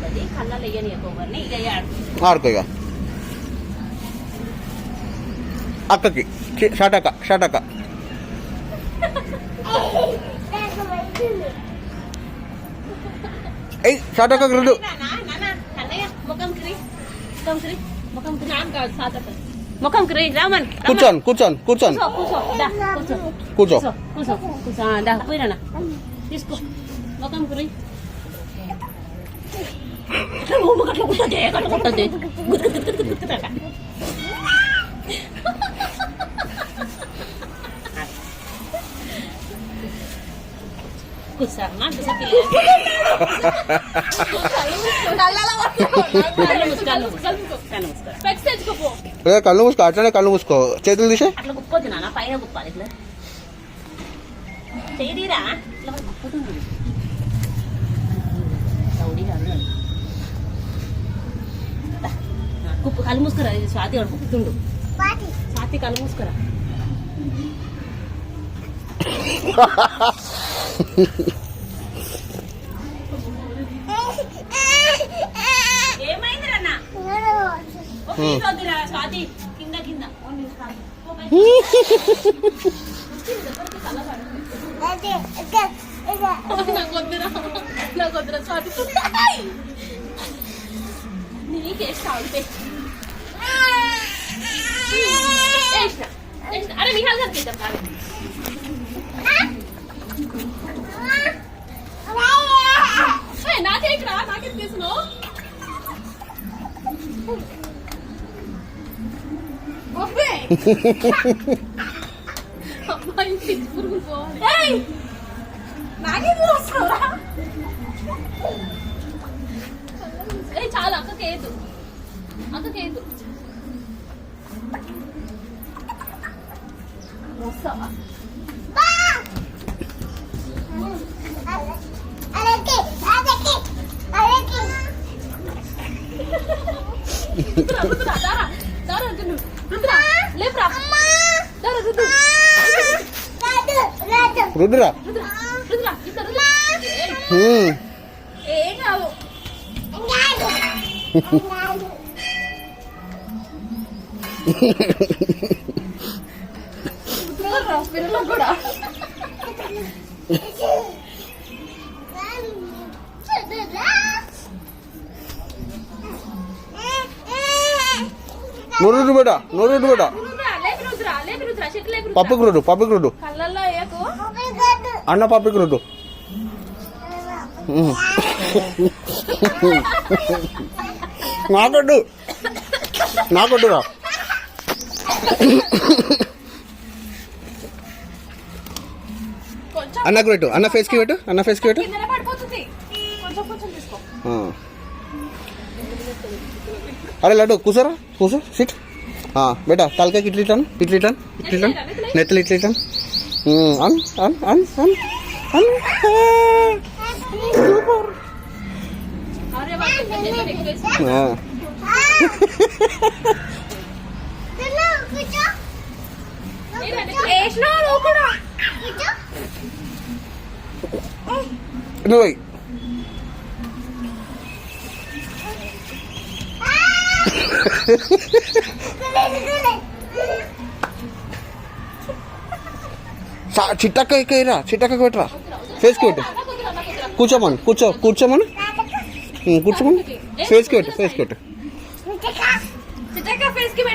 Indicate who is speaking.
Speaker 1: అవుతుంది. కళ్ళల్లో వేయని కొబ్బరిని ఇక
Speaker 2: ఆడుకో ఇక అక్కకి షాటక షాటక ఏ షాటక రెండు
Speaker 1: ముఖం క్రీ రామన్
Speaker 2: కూర్చోను కూర్చోను కూర్చోను కూర్చో
Speaker 1: కూర్చో పోయినా తీసుకో ముఖం క్రీ అట్లా కుట్టదే అట్లా కుట్టదే
Speaker 2: కళ్ళు మూసుకో అట్లనే కళ్ళు మూసుకో చేతులు తీసే
Speaker 1: అట్లా గుప్పొద్దు నాన్న పైన గుప్పాలి ఇట్లా చేయరా ఇట్లా గుప్పొద్దు కుప్పు కళ్ళు మూసుకురా స్వాతి వాడు కుప్పుతుండు స్వాతి కళ్ళు మూసుకురా ఏమైంది అన్న స్వాతి కింద కింద నాకు వద్దురా స్వాతి నీకేస్తా అరే మీ హాల్ కనిపిద్దాం నాకే ఇక్కడ నాకేం తీసుకున్నావు చాలా అక్కకేదు అక్కకేదు వస్తావా
Speaker 2: రుద్రా
Speaker 1: ఏం కావు కూడా
Speaker 2: నూరు బేట నూరు బేట పప్పుకి రోడ్డు పప్పుకి రోడ్డు అన్న పప్పుకి రోడ్డు నాకొడ్డు నాకొడ్డురా అన్నకు పెట్టు అన్న ఫేస్కి పెట్టు అన్న ఫేస్కి పెట్టు అరే లడ్డు కూర్చోరా కూర్చో సిట్ బేటా తలకాయకి ఇట్లిటాను ఇట్లిటాను ఇట్లిటాను నెత్తలు ఇట్లిటాను అన్ అన్ అన్ అన్ అన్ సూపర్ నువ్వు చిట్టక్క ఎక్కరా చిట్టక్క పెట్టరా ఫేస్కి పెట్టు కూర్చోమని కూర్చోమని కూర్చోమని ఫేస్కి పెట్టు ఫేస్కి పెట్టు